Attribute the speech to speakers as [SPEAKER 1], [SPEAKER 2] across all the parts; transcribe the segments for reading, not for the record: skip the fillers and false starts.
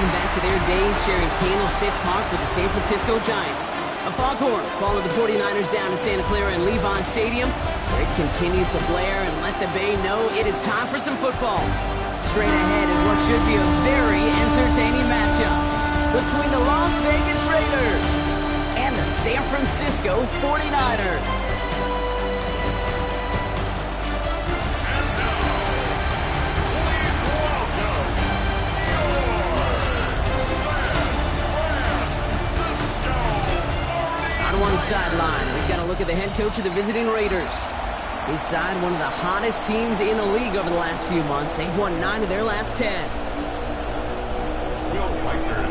[SPEAKER 1] Thinking back to their days sharing Candlestick Park with the San Francisco Giants. A foghorn followed the 49ers down to Santa Clara and Levon Stadium, where it continues to blare and let the Bay know it is time for some football. Straight ahead is what should be a very entertaining matchup between the Las Vegas Raiders and the San Francisco 49ers. One sideline, we've got to look at the head coach of the visiting Raiders. His side, one of the hottest teams in the league over the last few months. They've won 9 of their last 10.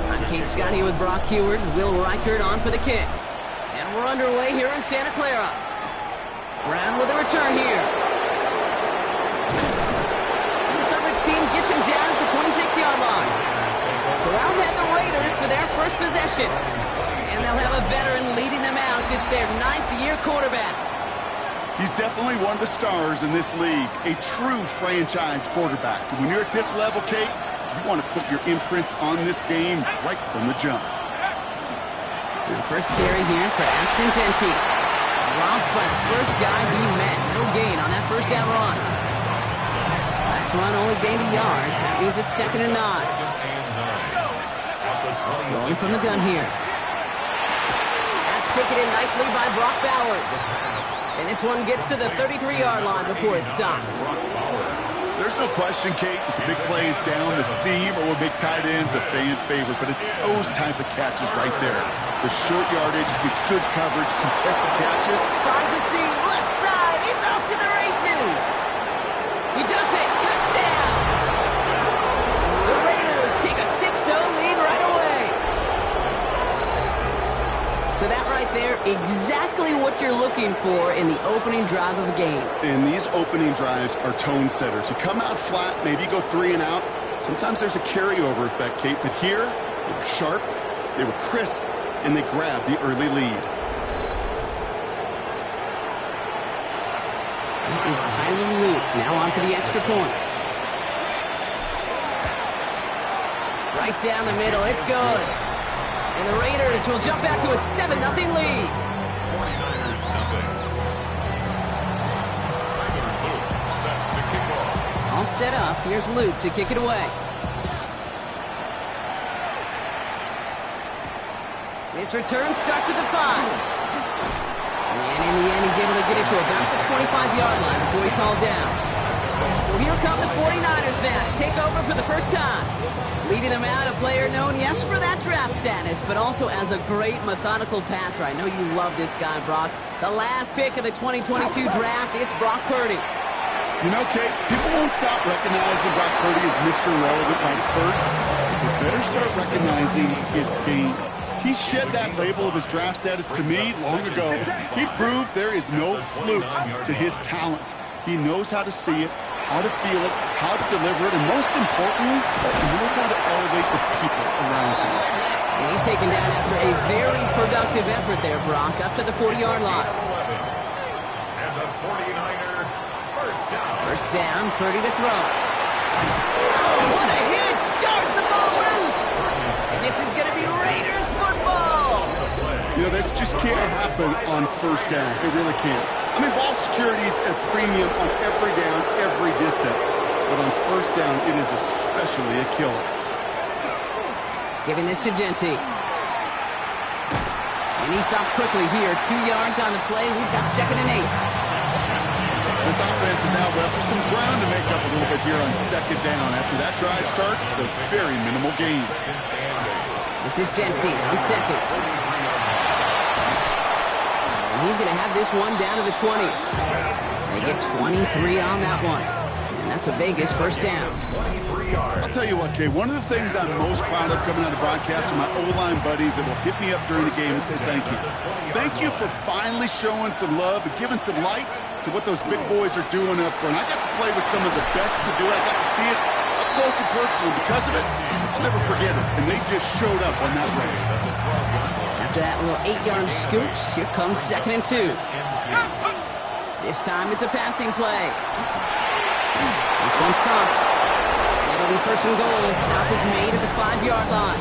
[SPEAKER 1] I'm Kate Scott here with Brock Heward. Will Reichert on for the kick. And we're underway here in Santa Clara. Brown with a return here. The coverage team gets him down at the 26-yard line. So out head the Raiders for their first possession. And they'll have a veteran leading them out. It's their 9th-year quarterback.
[SPEAKER 2] He's definitely one of the stars in this league, a true franchise quarterback. When you're at this level, Kate, you want to put your imprints on this game right from the jump.
[SPEAKER 1] The first carry here for Ashton Jeanty. Dropped by the first guy he met. No gain on that first down run. Last run only gained a yard. That means it's 2nd and 9. Going from the gun here. Taken in nicely by Brock Bowers. And this one gets to the 33-yard line before it's stopped.
[SPEAKER 2] There's no question, Kate, that the big plays down the seam or will make tight ends a fan favorite, but it's those type of catches right there. The short yardage, gets good coverage, contested catches.
[SPEAKER 1] Finds a seam, left side, he's off to the races. He does it, touchdown. The Raiders take a 6-0 lead right away. So that right there, exactly what you're looking for in the opening drive of a game.
[SPEAKER 2] And these opening drives are tone setters. You come out flat, maybe you go 3 and out. Sometimes there's a carryover effect, Kate, but here, they were sharp, they were crisp, and they grabbed the early lead.
[SPEAKER 1] That is Tyler Luke, now on for the extra point. Right down the middle, it's good. And the Raiders will jump out to a 7-0 lead.
[SPEAKER 3] 49ers nothing. Set to kick off.
[SPEAKER 1] All set up. Here's Luke to kick it away. This return starts at the 5. And in the end, he's able to get it to about the 25-yard line before he's hauled down. So here come the 49ers now to take over for the first time. Leading them out, a player known, yes, for that draft status, but also as a great methodical passer. I know you love this guy, Brock. The last pick of the 2022 draft, it's Brock Purdy.
[SPEAKER 2] You know, Kate, people won't stop recognizing Brock Purdy as Mr. Relevant right first. They better start recognizing his game. He shed that label of his draft status to me long ago. He proved there is no fluke to his talent. He knows how to see it, how to feel it, how to deliver it, and most importantly, he knows how to elevate the people around him.
[SPEAKER 1] And he's taken down after a very productive effort there, Brock, up to the 40-yard line.
[SPEAKER 3] And the 49er first down.
[SPEAKER 1] First down, Purdy to throw. Oh, what a hit! Charge the ball loose! And this is going to be Raiders football!
[SPEAKER 2] You know, this just can't happen on first down. It really can't. I mean, ball security is a premium on every down, every distance. But on first down, it is especially a killer.
[SPEAKER 1] Giving this to Jeanty. And he stopped quickly here. 2 yards on the play. We've got 2nd and 8.
[SPEAKER 2] This offense is now left with some ground to make up a little bit here on 2nd down. After that drive starts with a very minimal gain.
[SPEAKER 1] This is Jeanty on 2nd. And he's going to have this one down to the 20. They get 23 on that one. And that's a Vegas first down.
[SPEAKER 2] I'll tell you what, Kay, one of the things I'm most proud of coming out of broadcast are my O-line buddies that will hit me up during the game and say thank you. Thank you for finally showing some love and giving some light to what those big boys are doing up front. I got to play with some of the best to do it. I got to see it up close and personal. Because of it, I'll never forget it. And they just showed up on that way.
[SPEAKER 1] After that little 8-yard scoop, here comes 2nd and 2. This time it's a passing play. This one's caught. it'll be first and goal. Stop is made at the 5-yard line.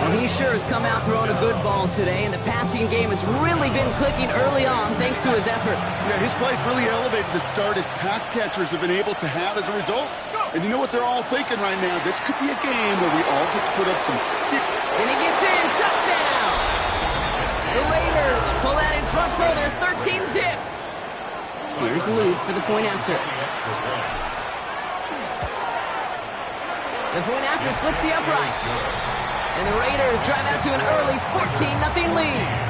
[SPEAKER 1] Well, he sure has come out throwing a good ball today, and the passing game has really been clicking early on thanks to his efforts.
[SPEAKER 2] Yeah, his plays really elevated the start his pass catchers have been able to have as a result. And you know what they're all thinking right now? This could be a game where we all get to put up some sick...
[SPEAKER 1] And he gets in. Touchdown! The Raiders pull that in front further. 13-zip. Here's Luke for the point after. The point after splits the upright. And the Raiders drive out to an early 14-0 lead.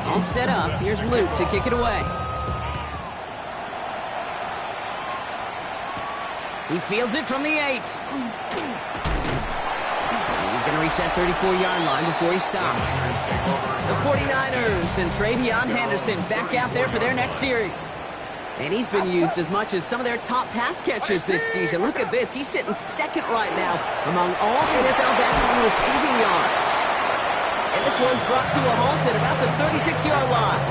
[SPEAKER 1] All set up. Here's Luke to kick it away. He fields it from the 8. He's going to reach that 34-yard line before he stops. The 49ers and Travion Henderson back out there for their next series. And he's been used as much as some of their top pass catchers this season. Look at this. He's sitting second right now among all NFL backs in receiving yards. And this one's brought to a halt at about the 36-yard line.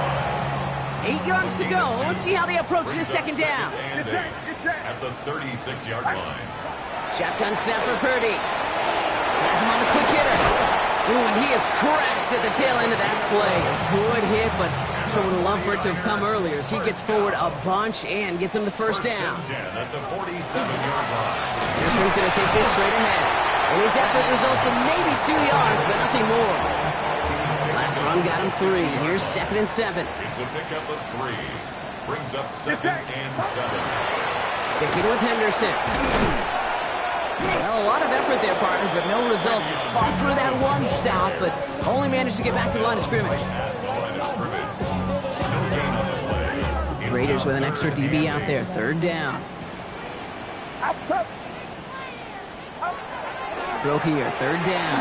[SPEAKER 1] 8 yards to go. Let's see how they approach this second down.
[SPEAKER 3] At the 36-yard line.
[SPEAKER 1] Shotgun snap for Purdy. Has him on the quick hitter. Ooh, and he is cracked at the tail end of that play. A good hit, but sure would have loved for it to have come earlier as he gets forward a bunch and gets him the first down.
[SPEAKER 3] 10 at the 47-yard line.
[SPEAKER 1] Anderson's going to take this straight ahead. And his effort results in maybe 2 yards, but nothing more. Last run got him 3. Here's 2nd and 7.
[SPEAKER 3] It's a pickup of 3. Brings up 2nd and 7.
[SPEAKER 1] Sticking with Henderson. Well, a lot of effort there, partner, but no results. Fought through that one stop, but only managed to get back to the line of scrimmage. Raiders with an extra DB out there. 3rd down. Throw here. 3rd down.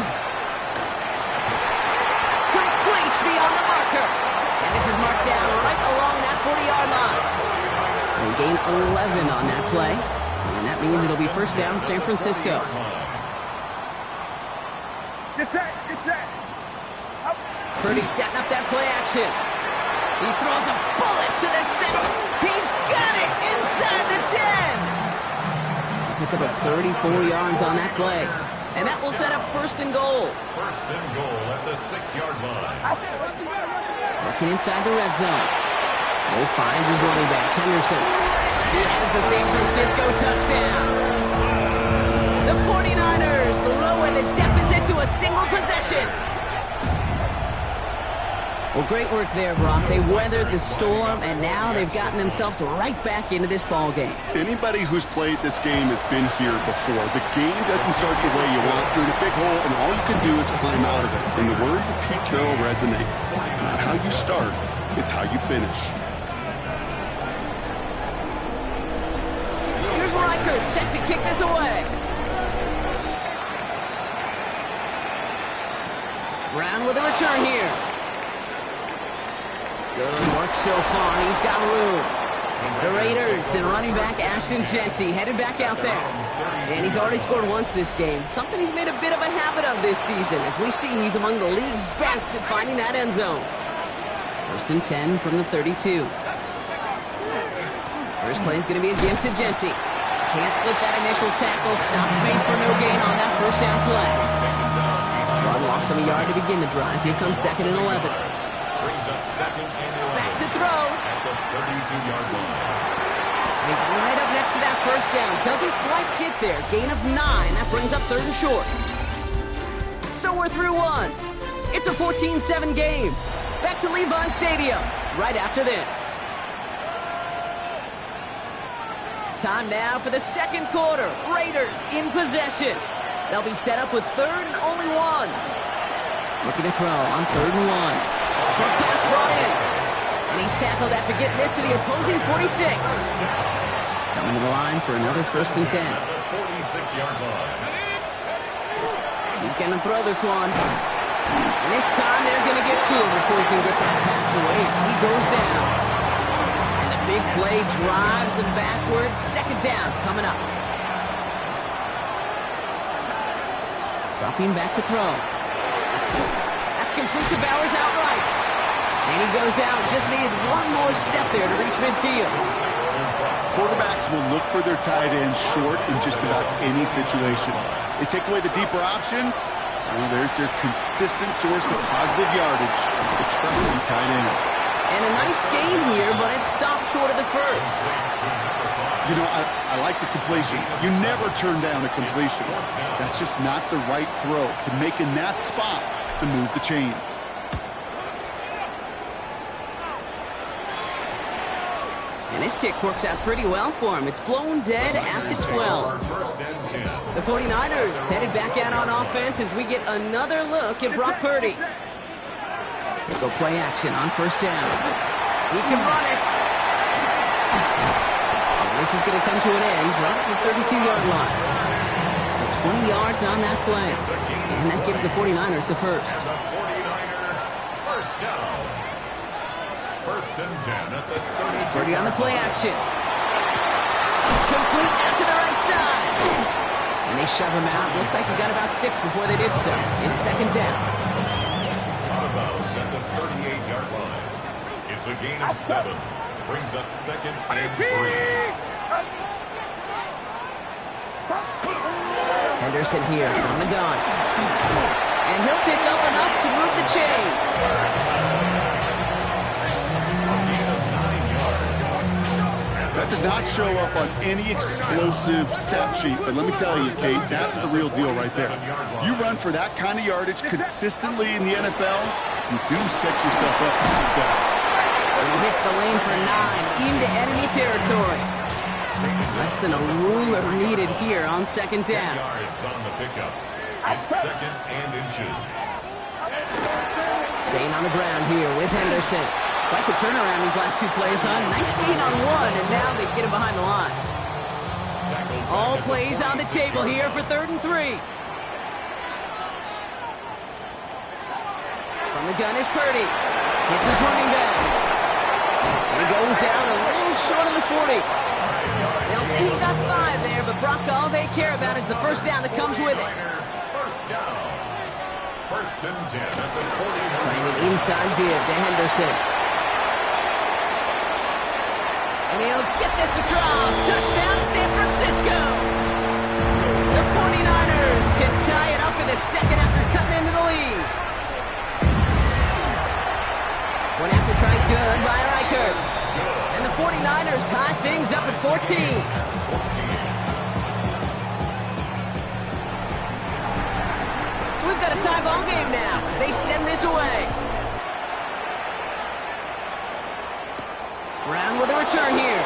[SPEAKER 1] Complete beyond the marker. And this is marked down right along that 40-yard line. They gain 11 on that play. And that means it'll be first down, San Francisco. Purdy setting up that play action. He throws a bullet to the center. He's got it inside the 10. Pick up a 34 yards on that play. And that will set up first and goal.
[SPEAKER 3] First and goal at the 6-yard line.
[SPEAKER 1] Working inside the red zone. He finds his running back, Henderson. He has the San Francisco touchdown. The 49ers lower the deficit to a single possession. Well, great work there, Brock. They weathered the storm, and now they've gotten themselves right back into this ball game.
[SPEAKER 2] Anybody who's played this game has been here before. The game doesn't start the way you want. You're in a big hole, and all you can do is climb out of it. And the words of Pete Carroll resonate. It's not how you start, it's how you finish.
[SPEAKER 1] Here's Reichert, set to kick this away. Brown with a return here. Good work so far. He's got room. The Raiders and running back Ashton Jeanty headed back out there. And he's already scored once this game. Something he's made a bit of a habit of this season. As we see, he's among the league's best at finding that end zone. First and 10 from the 32. First play is going to be a gift to Jeanty. Can't slip that initial tackle. Stops made for no gain on that first down play. Run lost on a yard to begin the drive. Here comes 2nd and 11.
[SPEAKER 3] Brings up 2nd and 11.
[SPEAKER 1] Back to throw.
[SPEAKER 3] At the 32-yard line.
[SPEAKER 1] He's right up next to that first down. Doesn't quite get there. Gain of 9. That brings up 3rd and short. So we're through 1. It's a 14-7 game. Back to Levi Stadium right after this. Time now for the second quarter. Raiders in possession. They'll be set up with 3rd and only 1. Looking to throw on 3rd and 1. Short pass brought in. And he's tackled after getting this to the opposing 46. Coming to the line for another first and 10.
[SPEAKER 3] 46-yard line.
[SPEAKER 1] He's going to throw this one. And this time they're going to get to him before he can get that pass away as he goes down. And the big play drives them backwards. 2nd down coming up. Dropping back to throw. That's complete to Bowers outright. And he goes out. Just needed one more step there to reach midfield.
[SPEAKER 2] Quarterbacks will look for their tight end short in just about any situation. They take away the deeper options. Well, there's their consistent source of positive yardage, the trusty tight end.
[SPEAKER 1] And a nice game here, but it stopped short of the first.
[SPEAKER 2] You know, I like the completion. You never turn down a completion. That's just not the right throw to make in that spot to move the chains.
[SPEAKER 1] And this kick works out pretty well for him. It's blown dead at the 12. The 49ers headed back out on offense as we get another look at Brock Purdy. Go play action on first down. He can run it. And this is going to come to an end right at the 32-yard line. So 20 yards on that play. And that gives the 49ers the first.
[SPEAKER 3] First down. First and 10 at the 32.
[SPEAKER 1] Purdy on the play action. Complete out to the right side. And they shove him out. Looks like he got about 6 before they did so. In second down.
[SPEAKER 3] Out of bounds at the 38-yard line. It's a gain of 7. Brings up second and 3.
[SPEAKER 1] Henderson here on the gun. And he'll pick up enough to move the chains.
[SPEAKER 2] That does not show up on any explosive stat sheet, but let me tell you, Kate, that's the real deal right there. You run for that kind of yardage consistently in the NFL, you do set yourself up for success.
[SPEAKER 1] And he hits the lane for 9 into enemy territory. Less than a ruler needed here on second down.
[SPEAKER 3] 10 yards on the pickup. It's second and inches.
[SPEAKER 1] Staying on the ground here with Henderson. Like a turnaround these last 2 plays, huh? Nice gain on 1, and now they get him behind the line. All plays on the table here for 3rd and 3. From the gun is Purdy. Hits his running back. And he goes out a little short of the 40. They'll say he got 5 there, but Brock, all they care about is the first down that comes with it.
[SPEAKER 3] First down. First and 10 at the 40.
[SPEAKER 1] Trying an inside give to Henderson. And he'll get this across. Touchdown, San Francisco. The 49ers can tie it up in the second after cutting into the lead. One after try good by Reichert. And the 49ers tie things up at 14. So we've got a tie ball game now as they send this away. Brown with a return here.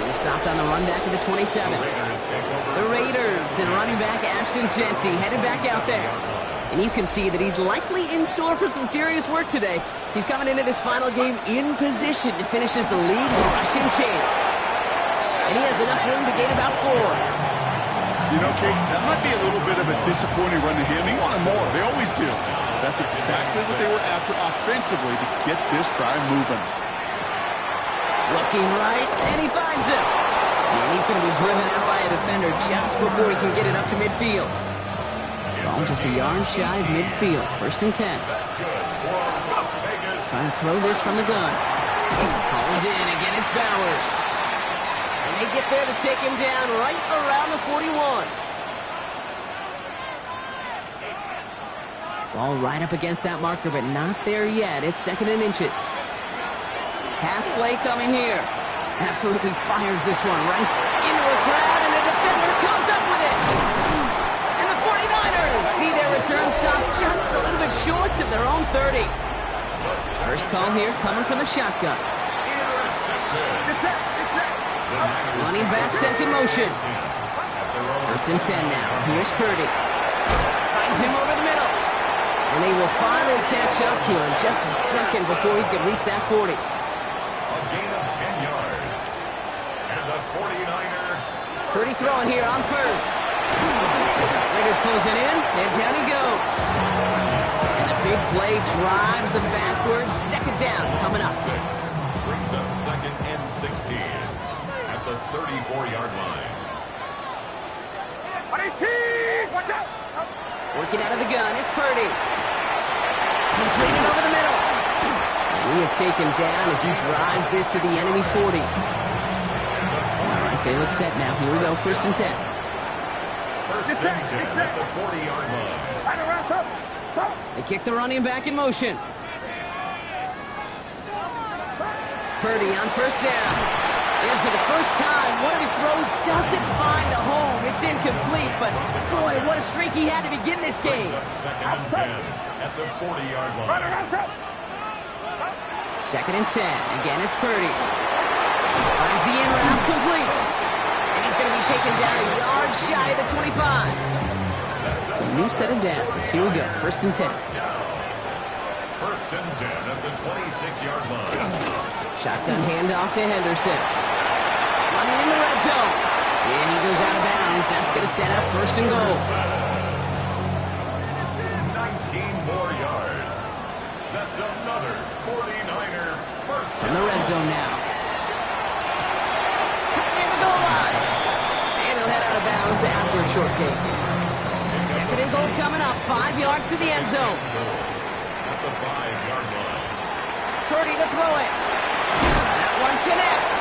[SPEAKER 1] He stopped on the run back at the 27. The Raiders and running back Ashton Jeanty headed back out there. And you can see that he's likely in store for some serious work today. He's coming into this final game in position to finish as the league's rushing champ. And he has enough room to gain about 4.
[SPEAKER 2] You know, Kate, that might be a little bit of a disappointing run to him. He wanted more. They always do. That's exactly what they were after offensively to get this drive moving.
[SPEAKER 1] Looking right, and he finds him. And he's going to be driven out by a defender just before he can get it up to midfield. Ball just a yard shy of midfield. First and 10. Trying to throw this from the gun. Hauled in. Again, it's Bowers. And they get there to take him down right around the 41. Ball right up against that marker, but not there yet. It's second and inches. Pass play coming here. Absolutely fires this one right into a crowd, and the defender comes up with it. And the 49ers see their return stop just a little bit short of their own 30. First call here coming from the shotgun. Running back sent in motion. First and 10 now. Here's Purdy. Finds him over the middle. And they will finally catch up to him just a second before he can reach that 40.
[SPEAKER 3] A gain of 10 yards. And the 49er.
[SPEAKER 1] Purdy throwing here on first. Raiders closing in, and down he goes. And the big play drives them backwards. Second down coming up.
[SPEAKER 3] Brings up second and 16 at the 34-yard line.
[SPEAKER 1] Working out of the gun, it's Purdy. Completed over the middle. And he is taken down as he drives this to the enemy 40. All right, they look set now. Here we go, 1st and 10.
[SPEAKER 3] First and 10 at the 40-yard line.
[SPEAKER 1] They kick the running back in motion. Purdy on 1st down. And for the first time, one of his throws doesn't find a home. It's incomplete, but boy, what a streak he had to begin this game.
[SPEAKER 3] Second and 10 at the 40-yard line.
[SPEAKER 1] 2nd and 10. Again, it's Purdy. Finds the in route complete. And he's going to be taken down a yard shy of the 25. So a new set of downs. Here we go. 1st and 10.
[SPEAKER 3] First and 10 at the 26-yard line.
[SPEAKER 1] Shotgun handoff to Henderson. Running in the red zone. And he goes out of bounds. That's going to set up 1st and goal.
[SPEAKER 3] 19 more yards. That's another 49er first
[SPEAKER 1] From the red zone now. Cut near the goal line. And he'll head out of bounds after a short gain. 2nd and goal coming up. 5 yards to the end zone.
[SPEAKER 3] at the 5-yard line.
[SPEAKER 1] Purdy to throw it. That one connects.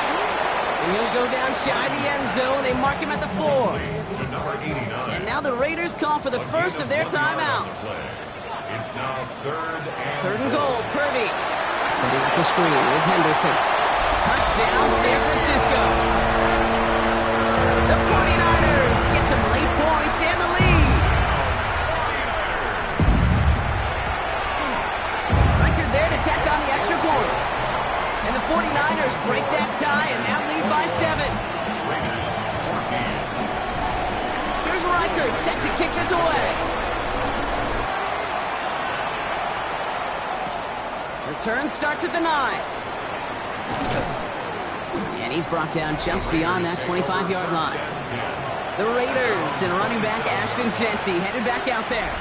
[SPEAKER 1] And he'll go down shy of the end zone. They mark him at the 4.
[SPEAKER 3] To number 89.
[SPEAKER 1] And now the Raiders call for the first of their timeouts.
[SPEAKER 3] It's now
[SPEAKER 1] 3rd and goal, Purdy. Setting up the screen with Henderson. Touchdown, San Francisco. The 49ers get some late points and the lead. Record there to tack on the extra point. And the 49ers break that tie and now lead by 7.
[SPEAKER 3] Raiders 14.
[SPEAKER 1] Here's Reichert set to kick this away. Return starts at the 9. And he's brought down just beyond that 25-yard line. The Raiders and running back Ashton Genty headed back out there.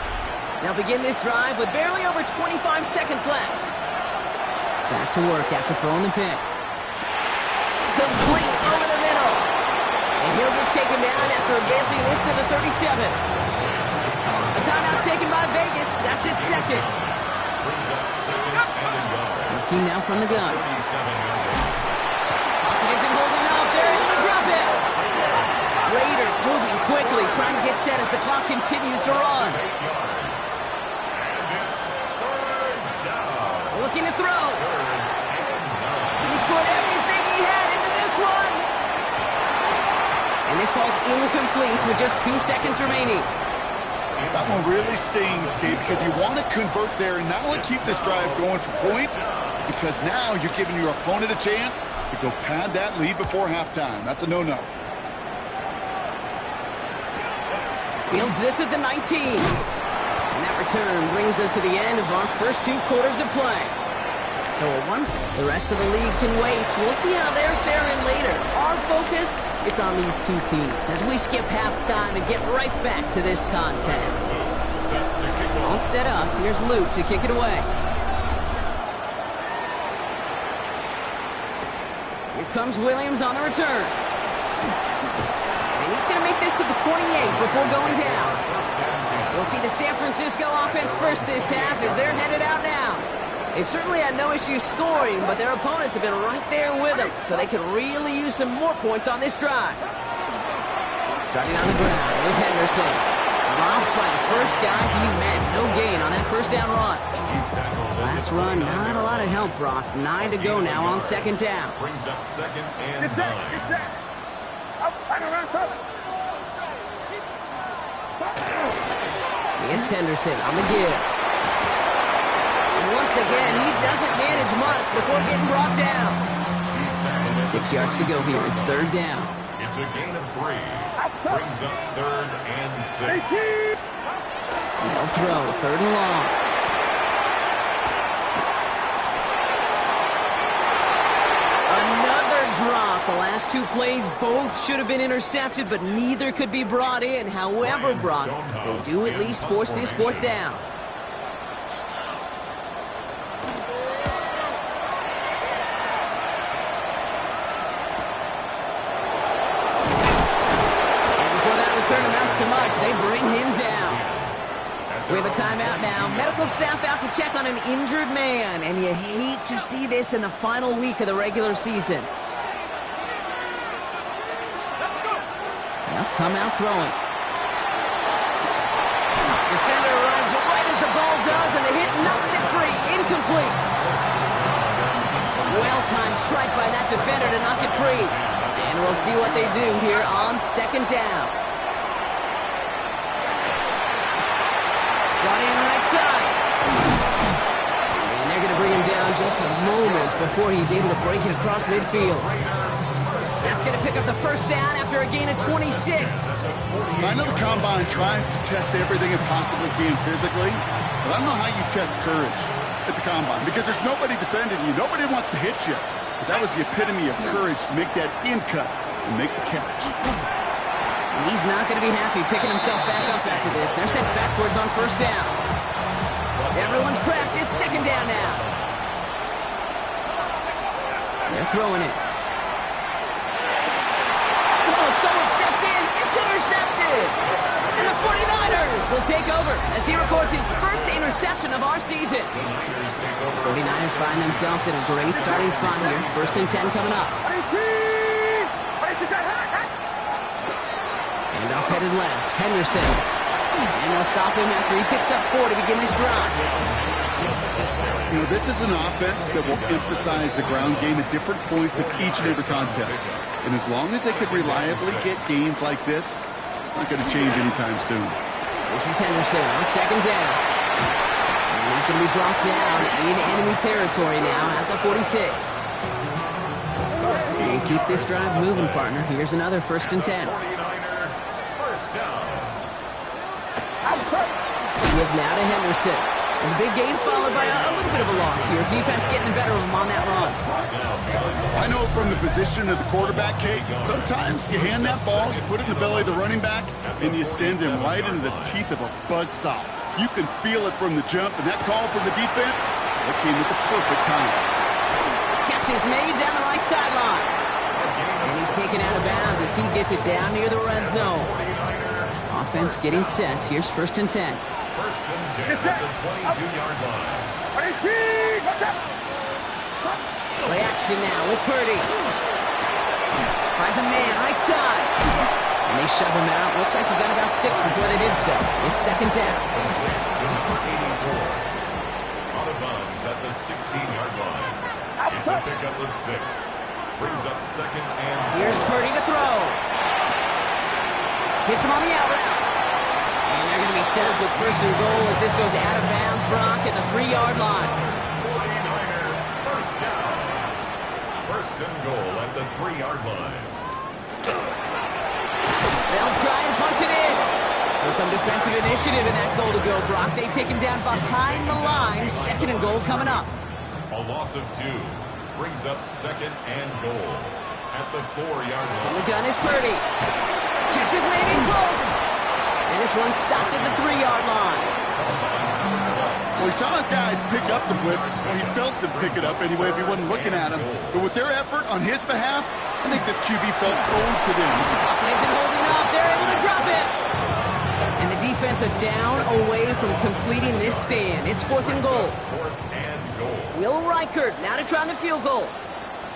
[SPEAKER 1] They'll begin this drive with barely over 25 seconds left. Back to work after throwing the pick. Complete over the middle. And he'll get taken down after advancing this to the 37. A timeout taken by Vegas. That's its second.
[SPEAKER 3] Brings up second and goal.
[SPEAKER 1] Working now from the gun.
[SPEAKER 3] 37-yard
[SPEAKER 1] Pocket isn't holding up. They're able to drop it. Raiders moving quickly, trying to get set as the clock continues to run.
[SPEAKER 3] 8 yards. And it's third down.
[SPEAKER 1] Looking to throw. He put everything he had into this one. And this falls incomplete with just 2 seconds remaining.
[SPEAKER 2] That one really stings, Kate, because you want to convert there and not only keep this drive going for points, because now you're giving your opponent a chance to go pad that lead before halftime. That's a no-no.
[SPEAKER 1] Fields this at the 19. And that return brings us to the end of our first 2 quarters of play. So a 1, the rest of the league can wait. We'll see how they're faring later. Our focus, it's on these 2 teams as we skip halftime and get right back to this contest.
[SPEAKER 3] Set to kick
[SPEAKER 1] All
[SPEAKER 3] off.
[SPEAKER 1] set up. Here's Luke to kick it away. Here comes Williams on the return. And he's going to make this to the 28 before going down. We'll see the San Francisco offense first this half as they're headed out now. They've certainly had no issues scoring, but their opponents have been right there with them, so they could really use some more points on this drive. Starting on the ground with Henderson. Robbed by the first guy he met. No gain on that first down run.
[SPEAKER 3] He's tackled.
[SPEAKER 1] Last run, not a lot of help, Brock. 9 to go now on 2nd down.
[SPEAKER 3] Brings up second and 9.
[SPEAKER 1] It's Henderson on the give. And once again, he doesn't manage much before getting brought down.
[SPEAKER 3] He's tackled.
[SPEAKER 1] 6 yards to go here. It's 3rd down.
[SPEAKER 3] It's a gain of 3. Brings up 3rd and 6.
[SPEAKER 1] No throw. 3rd and long. Another drop. The last 2 plays both should have been intercepted, but neither could be brought in. However, Brock, they do at least force this 4th down. And before that return amounts to much, We have a timeout now. Medical staff out to check on an injured man, and you hate to see this in the final week of the regular season. Now come out throwing. Defender arrives right as the ball does, and the hit knocks it free. Incomplete. Well-timed strike by that defender to knock it free. And we'll see what they do here on second down. Brought in right side. And they're going to bring him down just a moment before he's able to break it across midfield. That's going to pick up the first down after a gain of 26.
[SPEAKER 2] I know the Combine tries to test everything it possibly can physically, but I don't know how you test courage at the Combine because there's nobody defending you. Nobody wants to hit you. But that was the epitome of courage to make that in cut and make the catch.
[SPEAKER 1] And he's not going to be happy picking himself back up after this. They're sent backwards on first down. Everyone's prepped. It's second down now. They're throwing it. Oh, someone stepped in. It's intercepted. And the 49ers will take over as he records his first interception of our season. 49ers find themselves in a great starting spot here. First and 10 coming up. Handoff headed left. Henderson. And they'll stop him after he picks up 4 to begin this drive.
[SPEAKER 2] You know, this is an offense that will emphasize the ground game at different points of each and every contest. And as long as they can reliably get gains like this, it's not going to change anytime soon.
[SPEAKER 1] This is Henderson on second down. And he's going to be brought down in enemy territory now at the 46. And keep this drive moving, partner. Here's another first and 10. Give now to Henderson. And the big gain followed by a little bit of a loss here. Defense getting the better of him on that run.
[SPEAKER 2] I know from the position of the quarterback, Kate, sometimes you hand that ball, you put it in the belly of the running back, and you send him right into the teeth of a buzzsaw. You can feel it from the jump, and that call from the defense, that came at the perfect time.
[SPEAKER 1] Catch is made down the right sideline. And he's taken out of bounds as he gets it down near the red zone. Offense getting set. Here's first and 10.
[SPEAKER 3] First and 10 at the 22-yard line.
[SPEAKER 1] Play action now with Purdy. Finds a man right side. And they shove him out. Looks like he got about 6 before they did so. It's second down.
[SPEAKER 3] Out of bounds at the 16-yard line. It's a pickup of 6. Brings up second and...
[SPEAKER 1] Here's Purdy to throw. Hits him on the out route. And they're going to be set up with first and goal as this goes out of bounds, Brock, at the 3-yard line.
[SPEAKER 3] 49er first down. First and goal at the 3-yard line.
[SPEAKER 1] They'll try and punch it in. So some defensive initiative in that goal to go, Brock. They take him down behind the line. Second and goal coming up.
[SPEAKER 3] A loss of 2. Brings up second and goal at the 4-yard line.
[SPEAKER 1] On the gun is Purdy. Catches made in close. And this one stopped at the 3-yard line.
[SPEAKER 2] Well, he saw his guys pick up the blitz. Well, he felt them pick it up anyway if he wasn't looking at him. But with their effort on his behalf, I think this QB felt owed to them.
[SPEAKER 1] Pocket isn't holding up. They're able to drop it. And the defense are down away from completing this stand. It's fourth and goal.
[SPEAKER 3] Fourth and goal.
[SPEAKER 1] Will Reichert now to try the field goal.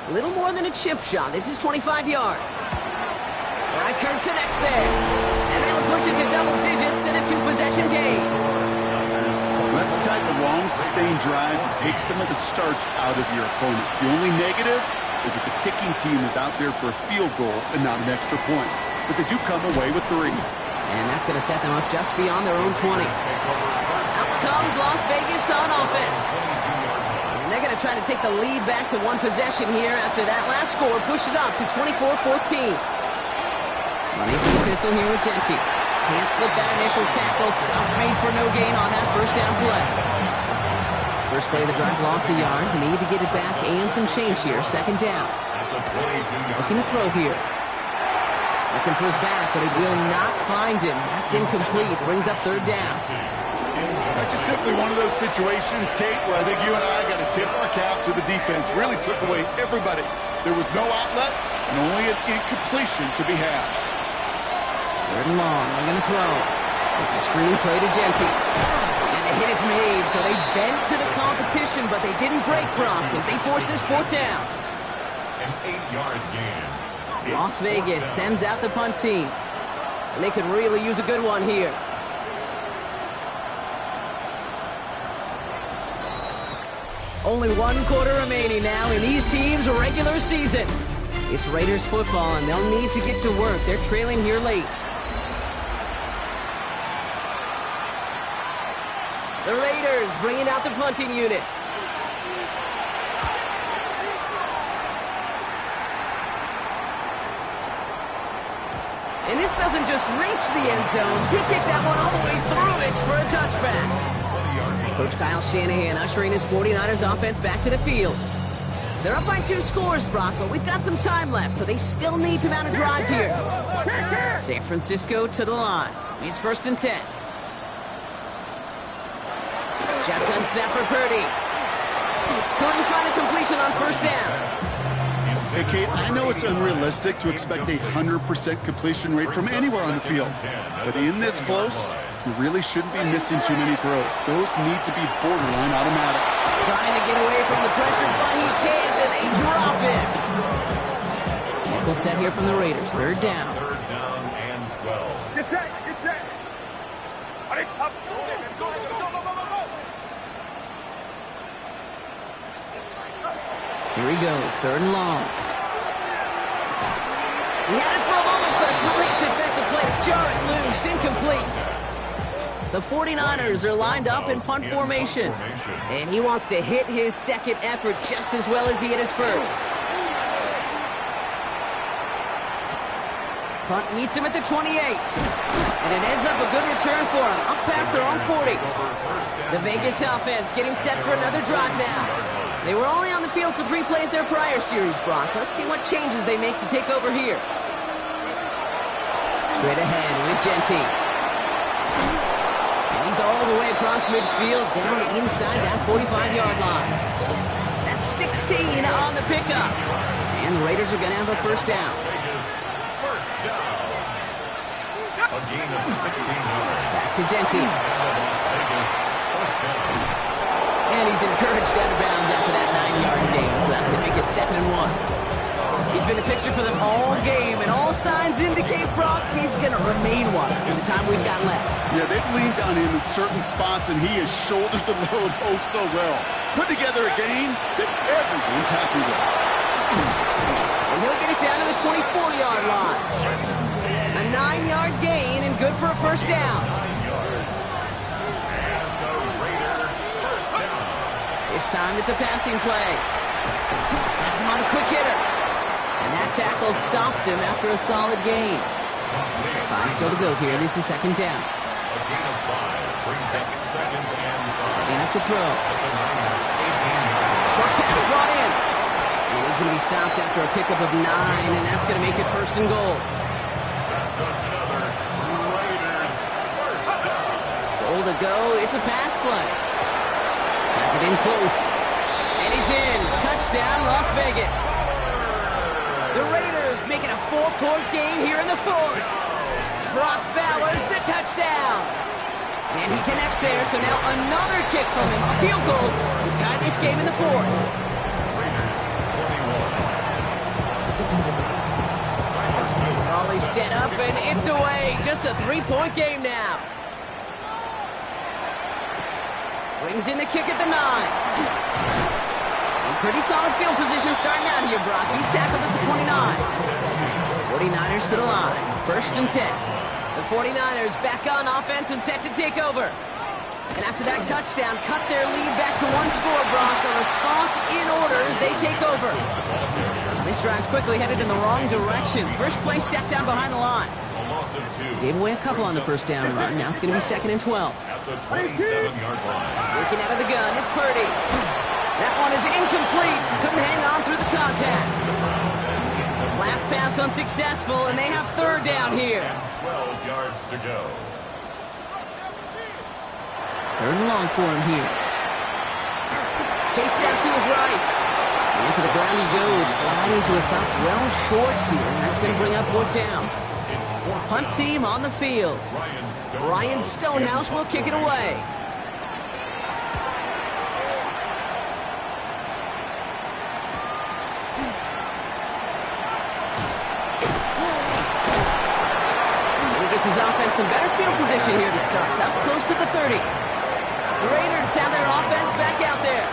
[SPEAKER 1] A little more than a chip shot. This is 25 yards. Reichert connects there. And that'll push it to double digits in a 2-possession game.
[SPEAKER 2] That's the type of long, sustained drive that takes some of the starch out of your opponent. The only negative is that the kicking team is out there for a field goal and not an extra point. But they do come away with 3.
[SPEAKER 1] And that's going to set them up just beyond their own 20. Out comes Las Vegas on offense. And they're going to try to take the lead back to 1 possession here after that last score pushed it up to 24-14. Running from the pistol here with Jency. Can't slip that initial tackle. Stops made for no gain on that first down play. First play of the drive, lost a yard. Need to get it back and some change here. Second down. Looking to throw here. Looking for his back, but it will not find him. That's incomplete. Brings up third down.
[SPEAKER 2] That's just simply one of those situations, Kate, where I think you and I got to tip our cap to the defense. Really took away everybody. There was no outlet, and only an incompletion could be had.
[SPEAKER 1] Third and long. They're going to throw. It's a screen play to Genty. And the hit is made, so they bent to the competition, but they didn't break, Brock, as they force this fourth down.
[SPEAKER 3] An 8-yard gain.
[SPEAKER 1] Las Vegas sends out the punt team. And they could really use a good one here. Only 1 quarter remaining now in these teams' regular season. It's Raiders football, and they'll need to get to work. They're trailing here late. The Raiders bringing out the punting unit. And this doesn't just reach the end zone. He kicked that one all the way through it for a touchback. Coach Kyle Shanahan ushering his 49ers offense back to the field. They're up by 2 scores, Brock, but we've got some time left, so they still need to mount a drive here. San Francisco to the line. It's 1st and 10. Shotgun snap for Purdy. Couldn't find a completion on 1st down.
[SPEAKER 2] Hey, Kate, I know it's unrealistic to expect a 100% completion rate from anywhere on the field. But in this close, you really shouldn't be missing too many throws. Those need to be borderline automatic.
[SPEAKER 1] Trying to get away from the pressure, but he can't, and they drop him. Nickel set here from the Raiders. 3rd down.
[SPEAKER 3] 3rd down and 12.
[SPEAKER 4] Get set, get set. Hurry up.
[SPEAKER 1] Here he goes, 3rd and long. He had it for a moment, but a great defensive play to jar it loose. Incomplete. The 49ers are lined up in punt formation. And he wants to hit his second effort just as well as he hit his first. Punt meets him at the 28. And it ends up a good return for him, up past their own 40. The Vegas offense getting set for another drive now. They were only on the field for 3 plays their prior series, Brock. Let's see what changes they make to take over here. Straight ahead with Genty. And he's all the way across midfield, down inside that 45-yard line. That's 16 on the pickup. And the Raiders are going to have a 1st down.
[SPEAKER 3] First down. A gain of 16 yards.
[SPEAKER 1] Back to Genty.
[SPEAKER 3] Las Vegas, 1st down.
[SPEAKER 1] And he's encouraged out of bounds after that 9-yard gain, so that's going to make it 2nd and 1. He's been a fixture for them all game, and all signs indicate, Brock, he's going to remain one in the time we've got left.
[SPEAKER 2] Yeah, they've leaned on him in certain spots, and he has shouldered the load oh so well. Put together a game that everyone's happy with.
[SPEAKER 1] And he'll get it down to the 24-yard line. A 9-yard gain and good for a 1st down. This time it's a passing play. That's him on a quick hitter. And that tackle stops him after a solid gain. 5 still to go here. This is 2nd down.
[SPEAKER 3] A gain of 5 brings up 2nd and 5.
[SPEAKER 1] Setting up to throw. Short pass brought in. And he's going to be stopped after a pickup of 9, and that's going to make it 1st and goal.
[SPEAKER 3] That's another Raiders 1st down.
[SPEAKER 1] Goal to go. It's a pass play. Has it in close. And he's in. Touchdown, Las Vegas. The Raiders making a 4-point game here in the 4th. Brock Fowler's the touchdown. And he connects there, so now another kick from him. A field goal to tie this game in the 4th.
[SPEAKER 3] Raiders 21.
[SPEAKER 1] Raleigh set up, and it's away. Just a 3-point game now. Brings in the kick at the 9. And pretty solid field position starting out here, Brock. He's tackled at the 29. 49ers to the line. 1st and 10. The 49ers back on offense and set to take over. And after that touchdown, cut their lead back to 1 score, Brock. A response in order as they take over. This drive's quickly headed in the wrong direction. First play set down behind the line. Gave away a couple on the 1st down run. Now it's going to be 2nd and 12.
[SPEAKER 3] At the 27-yard line.
[SPEAKER 1] Working out of the gun, it's Purdy. That one is incomplete. Couldn't hang on through the contact. Last pass unsuccessful, and they have 3rd down here.
[SPEAKER 3] 12 yards to go.
[SPEAKER 1] 3rd and long for him here. Chased out to his right. And to the ground he goes, sliding to a stop well short here. And that's going to bring up 4th down. Punt team on the field.
[SPEAKER 3] Ryan
[SPEAKER 1] Ryan Stonehouse will kick it away. His offense in better field position here to start. Up close to the 30. The Raiders have their offense back out there.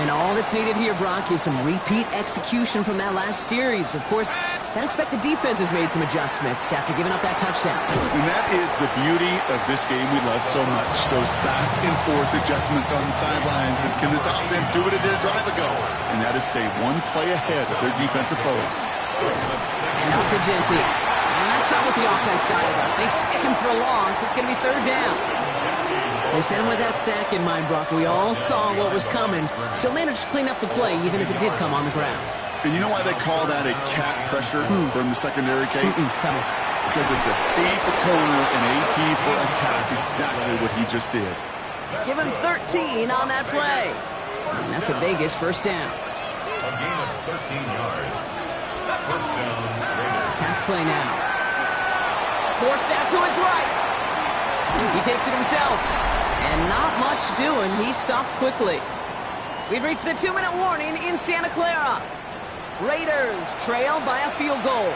[SPEAKER 1] And all that's needed here, Brock, is some repeat execution from that last series. Of course, I expect the defense has made some adjustments after giving up that touchdown.
[SPEAKER 2] And that is the beauty of this game we love so much. Those back and forth adjustments on the sidelines. And can this offense do what it did a drive ago? And that is stay one play ahead of their defensive foes.
[SPEAKER 1] And out to Genty. And that's not what the offense started about. They stick him for a loss. It's going to be third down. They sent him with that sack in mind, Brock. We all saw what was coming. Still managed to clean up the play, even if it did come on the ground.
[SPEAKER 2] And you know why they call that a cat pressure from the secondary, Kate?
[SPEAKER 1] Tell me.
[SPEAKER 2] Because it's a C for corner and AT for attack. Exactly what he just did.
[SPEAKER 1] Give him 13 on that play. And that's a Vegas first down.
[SPEAKER 3] A gain of 13 yards. First down, Raiders.
[SPEAKER 1] Pass play now. Forced out to his right. He takes it himself. And not much doing. He stopped quickly. We've reached the 2-minute warning in Santa Clara. Raiders trail by a field goal.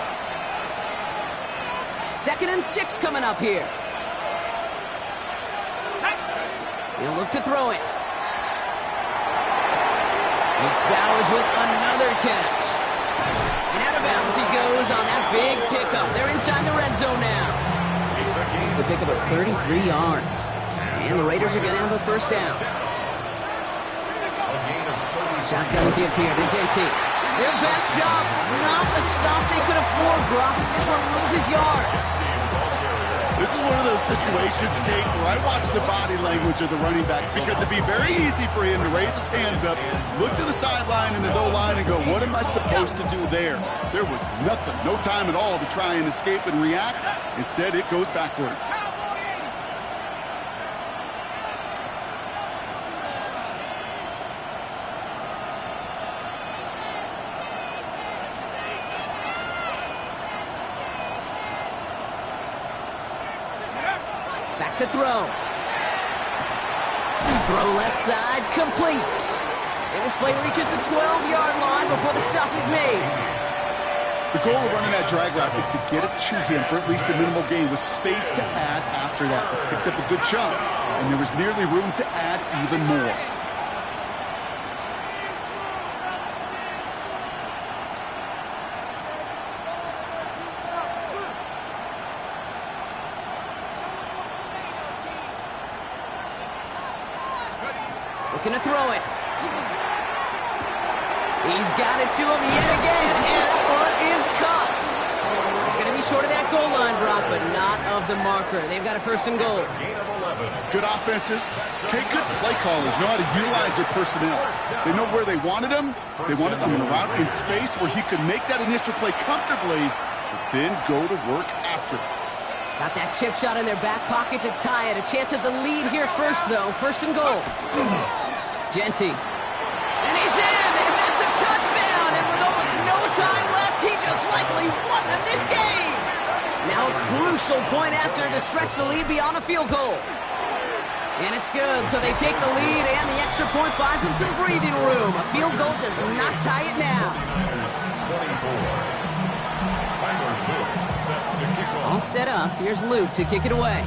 [SPEAKER 1] 2nd and 6 coming up here. He'll look to throw it. It's Bowers with another catch. And out of bounds he goes on that big pickup. They're inside the red zone now. It's a pickup of 33 yards. And the Raiders are going to have a first down. Shotgun give here to Genty. They're backed up. Not the stop they could afford, Brock. This one loses yards.
[SPEAKER 2] This is one of those situations, Kate, where I watch the body language of the running back because it'd be very easy for him to raise his hands up, look to the sideline and his O-line and go, what am I supposed to do there? There was nothing, no time at all to try and escape and react. Instead, it goes backwards.
[SPEAKER 1] Back to throw. Throw left side, complete. And this play reaches the 12-yard line before the stop is made.
[SPEAKER 2] The goal of running that drag route is to get it to him for at least a minimal gain with space to add after that. He picked up a good chunk, and there was nearly room to add even more.
[SPEAKER 1] Looking to throw it. He's got it to him yet again, and that one is caught. It's going to be short of that goal line, Brock, but not of the marker. They've got a first and goal.
[SPEAKER 2] Good offenses. Okay, good play callers know how to utilize their personnel. They know where they wanted him. They wanted him in a route in space where he could make that initial play comfortably, but then go to work after it.
[SPEAKER 1] Got that chip shot in their back pocket to tie it. A chance at the lead here first, though. First and goal. Genty. And he's in, and that's a touchdown. And with almost no time left, he just likely won them this game. Now a crucial point after to stretch the lead beyond a field goal. And it's good, so they take the lead, and the extra point buys them some breathing room. A field goal does not tie it now. All set up. Here's Luke to kick it away.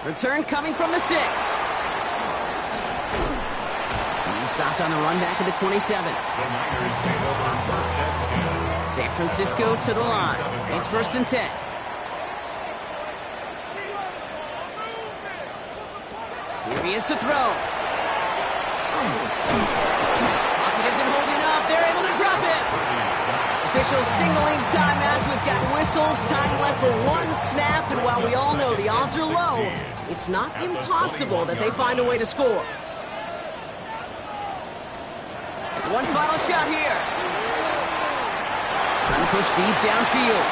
[SPEAKER 1] Return coming from the 6. He stopped on the run back of the 27. San Francisco to the line. It's 1st and 10. Here he is to throw. Pocket isn't holding up. They're able to drop it. Officials signaling timeouts. We've got whistles. Time left for one snap. And while we all know the odds are low, it's not impossible that they find a way to score. One final shot here. Trying to push deep downfield.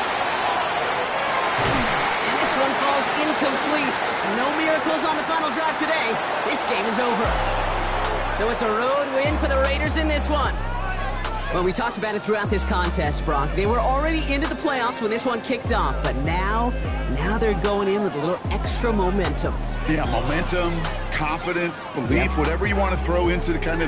[SPEAKER 1] And this one falls incomplete. No miracles on the final drive today. This game is over. So it's a road win for the Raiders in this one. Well, we talked about it throughout this contest, Brock. They were already into the playoffs when this one kicked off, but now they're going in with a little extra momentum.
[SPEAKER 2] Yeah, momentum, confidence, belief, whatever you want to throw into the kind of that.